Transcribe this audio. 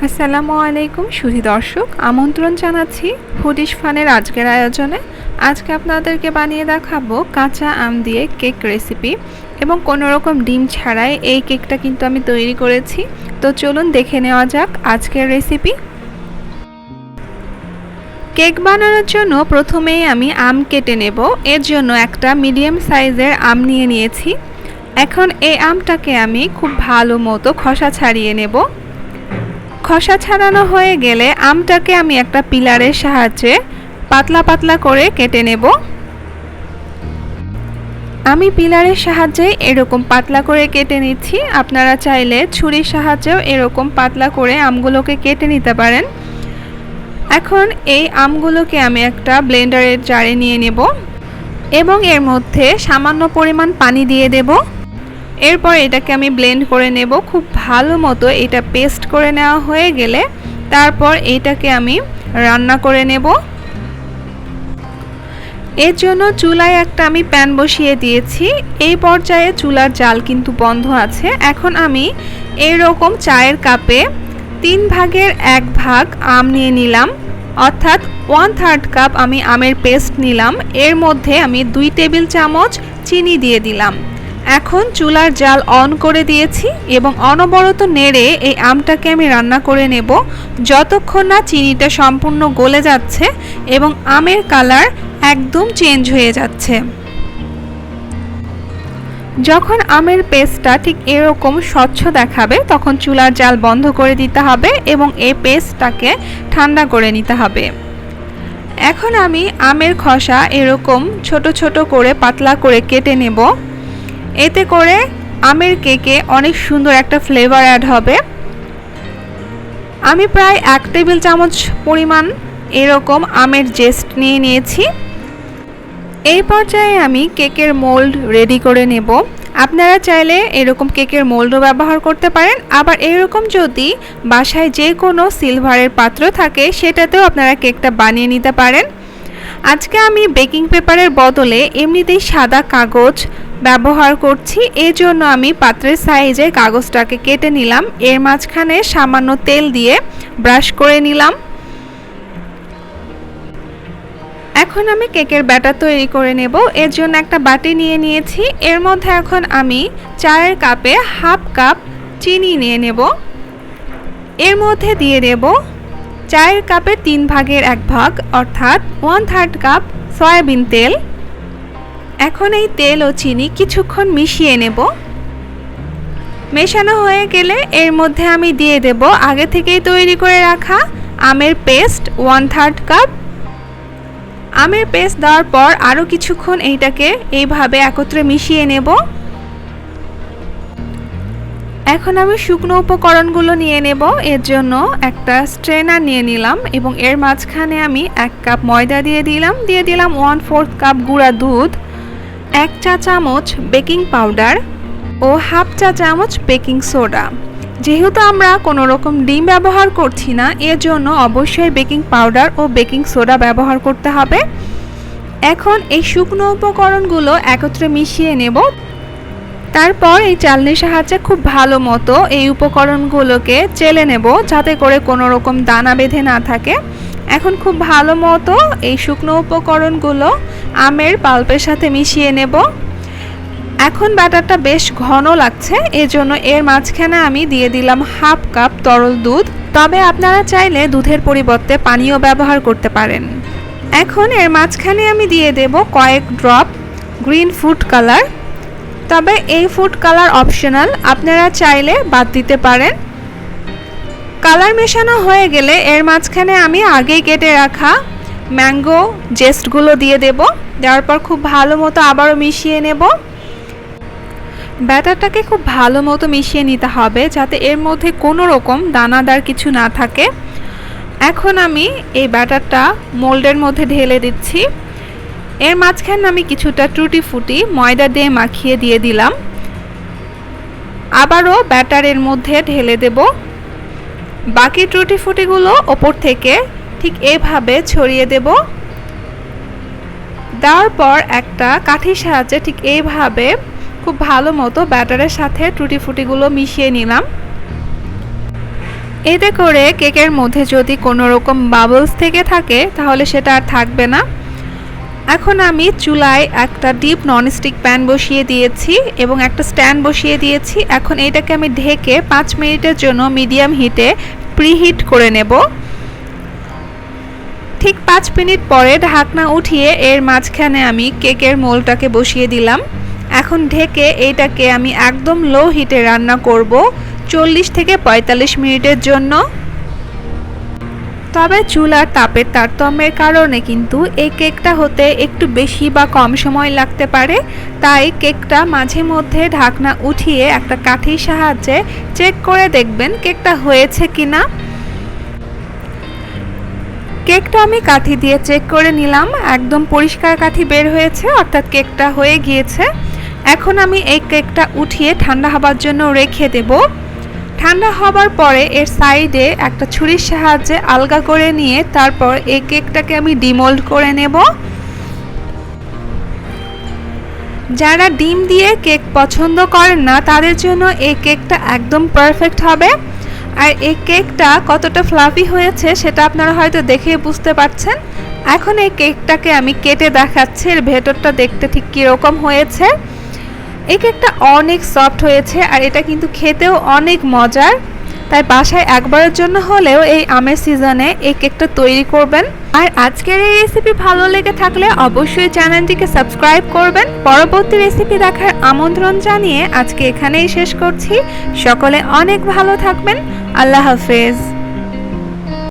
আসসালামু আলাইকুম সুধী দর্শক, আমন্ত্রণ জানাচ্ছি ফুডিশ ফানের আজকের আয়োজনে। আজকে আপনাদেরকে বানিয়ে দেখাবো কাঁচা আম দিয়ে কেক রেসিপি এবং কোনো রকম ডিম ছাড়াই এই কেকটা কিন্তু আমি তৈরি করেছি। তো চলুন দেখে নেওয়া যাক আজকের রেসিপি। কেক বানানোর জন্য প্রথমেই আমি আম কেটে নেব। এর জন্য একটা মিডিয়াম সাইজের আম নিয়ে নিয়েছি। এখন এই আমটাকে আমি খুব ভালো মতো খোসা ছাড়িয়ে নেব। খোসা ছাড়ানো হয়ে গেলে আমটাকে আমি একটা পিলারের সাহায্যে পাতলা পাতলা করে কেটে নেব। আমি পিলারের সাহায্যে এরকম পাতলা করে কেটে নিচ্ছি। আপনারা চাইলে ছুরির সাহায্যেও এরকম পাতলা করে আমগুলোকে কেটে নিতে পারেন। এখন এই আমগুলোকে আমি একটা ব্লেন্ডারের জারে নিয়ে নেব এবং এর মধ্যে সামান্য পরিমাণ পানি দিয়ে দেব। এরপর এটাকে আমি ব্লেন্ড করে নেব। খুব ভালো মতো এটা পেস্ট করে নেওয়া হয়ে গেলে তারপর এটাকে আমি রান্না করে নেব। এর জন্য চুলায় একটা আমি প্যান বসিয়ে দিয়েছি। এই পর্যায়ে চুলার জাল কিন্তু বন্ধ আছে। এখন আমি এইরকম চায়ের কাপে 3 ভাগের 1 ভাগ আম নিয়ে নিলাম, অর্থাৎ 1/3 কাপ আমি আমের পেস্ট নিলাম। এর মধ্যে আমি 2 টেবিল চামচ চিনি দিয়ে দিলাম। এখন চুলার জাল অন করে দিয়েছি এবং অনবরত নেড়ে এই আমটাকে আমি রান্না করে নেব যতক্ষণ না চিনিটা সম্পূর্ণ গলে যাচ্ছে এবং আমের কালার একদম চেঞ্জ হয়ে যাচ্ছে। যখন আমের পেস্টটা ঠিক এরকম স্বচ্ছ দেখাবে তখন চুলার জাল বন্ধ করে দিতে হবে এবং এই পেস্টটাকে ঠান্ডা করে নিতে হবে। এখন আমি আমের খোসা এরকম ছোট ছোট করে পাতলা করে কেটে নেব। এতে করে আমের কেকে অনেক সুন্দর একটা ফ্লেভার অ্যাড হবে। আমি প্রায় 1 টেবিল চামচ পরিমাণ এরকম আমের জেস্ট নিয়ে নিয়েছি। এই পর্যায়ে আমি কেকের মোল্ড রেডি করে নেব। আপনারা চাইলে এরকম কেকের মোল্ডও ব্যবহার করতে পারেন, আবার এরকম যদি বাসায় যে কোনো সিলভারের পাত্র থাকে সেটাতেও আপনারা কেকটা বানিয়ে নিতে পারেন। আজকে আমি বেকিং পেপারের বদলে এমনিতেই সাদা কাগজ ব্যবহার করছি। এই জন্য আমি পাত্রের সাইজে কাগজটাকে কেটে নিলাম। এর মাঝখানে সামান্য তেল দিয়ে ব্রাশ করে নিলাম। এখন আমি কেকের ব্যাটার তৈরি করে নেব। এর জন্য একটা বাটি নিয়ে নিয়েছি। এর মধ্যে এখন আমি চায়ের কাপে 1/2 কাপ চিনি নিয়ে নেব। এর মধ্যে দিয়ে দেব চায়ের কাপে 3 ভাগের 1 ভাগ অর্থাৎ 1/3 কাপ সয়াবিন তেল। এখন এই তেল ও চিনি কিছুক্ষণ মিশিয়ে নেব। মেশানো হয়ে গেলে এর মধ্যে আমি দিয়ে দেব আগে থেকেই তৈরি করে রাখা আমের পেস্ট 1/3 কাপ। আমের পেস্ট দেওয়ার পর আরও কিছুক্ষণ এইটাকে এইভাবে একত্রে মিশিয়ে নেব। এখন আমি শুকনো উপকরণগুলো নিয়ে নেব। এর জন্য একটা স্ট্রেনার নিয়ে নিলাম এবং এর মাঝখানে আমি 1 কাপ ময়দা দিয়ে দিলাম 1/4 কাপ গুঁড়া দুধ, 1 চা চামচ বেকিং পাউডার ও 1/2 চা চামচ বেকিং সোডা। যেহেতু আমরা কোনো রকম ডিম ব্যবহার করছি না, এর জন্য অবশ্যই বেকিং পাউডার ও বেকিং সোডা ব্যবহার করতে হবে। এখন এই শুকনো উপকরণগুলো একত্রে মিশিয়ে নেব। তারপর এই চালনির সাহায্যে খুব ভালো মতো এই উপকরণগুলোকে চেলে নেব যাতে করে কোনো রকম দানা বেঁধে না থাকে। এখন খুব ভালো মতো এই শুকনো উপকরণগুলো আমের পাল্পের সাথে মিশিয়ে নেব। এখন ব্যাটারটা বেশ ঘন লাগছে, এজন্য এর মাঝখানে আমি দিয়ে দিলাম 1/2 কাপ তরল দুধ। তবে আপনারা চাইলে দুধের পরিবর্তে পানিও ব্যবহার করতে পারেন। এখন এর মাঝখানে আমি দিয়ে দেব কয়েক ড্রপ গ্রিন ফুড কালার। তবে এই ফুড কালার অপশনাল, আপনারা চাইলে বাদ দিতে পারেন। কালার মেশানো হয়ে গেলে এর মাঝখানে আমি আগেই কেটে রাখা ম্যাঙ্গো জেস্টগুলো দিয়ে দেব। দেওয়ার পর খুব ভালো মতো আবারও মিশিয়ে নেব। ব্যাটারটাকে খুব ভালো মতো মিশিয়ে নিতে হবে যাতে এর মধ্যে কোনো রকম দানাদার কিছু না থাকে। এখন আমি এই ব্যাটারটা মোল্ডের মধ্যে ঢেলে দিচ্ছি। এর মাঝখানে আমি কিছুটা টুটি ফুটি ময়দা দিয়ে মাখিয়ে দিয়ে দিলাম। আবারও ব্যাটারের মধ্যে ঢেলে দেব। বাকি টুটি ফুটিগুলো ওপর থেকে ঠিক এইভাবে ছড়িয়ে দেব। দেওয়ার পর একটা কাঠির সাহায্যে ঠিক এইভাবে খুব ভালো মতো ব্যাটারের সাথে টুটি ফুটিগুলো মিশিয়ে নিলাম। এতে করে কেকের মধ্যে যদি কোনো রকম বাবলস থেকে থাকে তাহলে সেটা আর থাকবে না। এখন আমি চুলায় একটা ডিপ ননস্টিক প্যান বসিয়ে দিয়েছি এবং একটা স্ট্যান্ড বসিয়ে দিয়েছি। এখন এটাকে আমি ঢেকে 5 মিনিটের জন্য মিডিয়াম হিটে প্রিহিট করে নেব। ঠিক 5 মিনিট পরে ঢাকনা উঠিয়ে এর মাঝখানে আমি কেকের মোলটাকে বসিয়ে দিলাম। এখন ঢেকে এইটাকে আমি একদম লো হিটে রান্না করব 40 থেকে 45 মিনিটের জন্য। তবে চুলার তাপের তারতম্যের কারণে কিন্তু এই কেকটা হতে একটু বেশি বা কম সময় লাগতে পারে, তাই কেকটা মাঝে মধ্যে ঢাকনা উঠিয়ে একটা কাঠির সাহায্যে চেক করে দেখবেন কেকটা হয়েছে কিনা। কেকটা আমি কাঠি দিয়ে চেক করে নিলাম, একদম পরিষ্কার কাঠি বের হয়েছে, অর্থাৎ কেকটা হয়ে গিয়েছে। এখন আমি এই কেকটা উঠিয়ে ঠান্ডা হবার জন্য রেখে দেব। ঠান্ডা হবার পরে এর সাইডে একটা ছুরির সাহায্যে আলগা করে নিয়ে তারপর এই কেকটাকে আমি ডিমোল্ড করে নেব। যারা ডিম দিয়ে কেক পছন্দ করেন না তাদের জন্য এই কেকটা একদম পারফেক্ট হবে। আর এই কেকটা কতটা ফ্লাফি হয়েছে সেটা আপনারা হয়তো দেখে বুঝতে পারছেন। এখন এই কেকটাকে আমি কেটে দেখাচ্ছি এর ভেতরটা দেখতে ঠিক কীরকম হয়েছে। এই কেকটা অনেক সফট হয়েছে আর এটা কিন্তু খেতেও অনেক মজার, তাই বাসায় একবারের জন্য হলেও এই আমের সিজনে এই কেকটা তৈরি করবেন। আর আজকের এই রেসিপি ভালো লেগে থাকলে অবশ্যই চ্যানেলটিকে সাবস্ক্রাইব করবেন। পরবর্তী রেসিপি দেখার আমন্ত্রণ জানিয়ে আজকে এখানেই শেষ করছি। সকলে অনেক ভালো থাকবেন। আল্লাহ হাফেজ।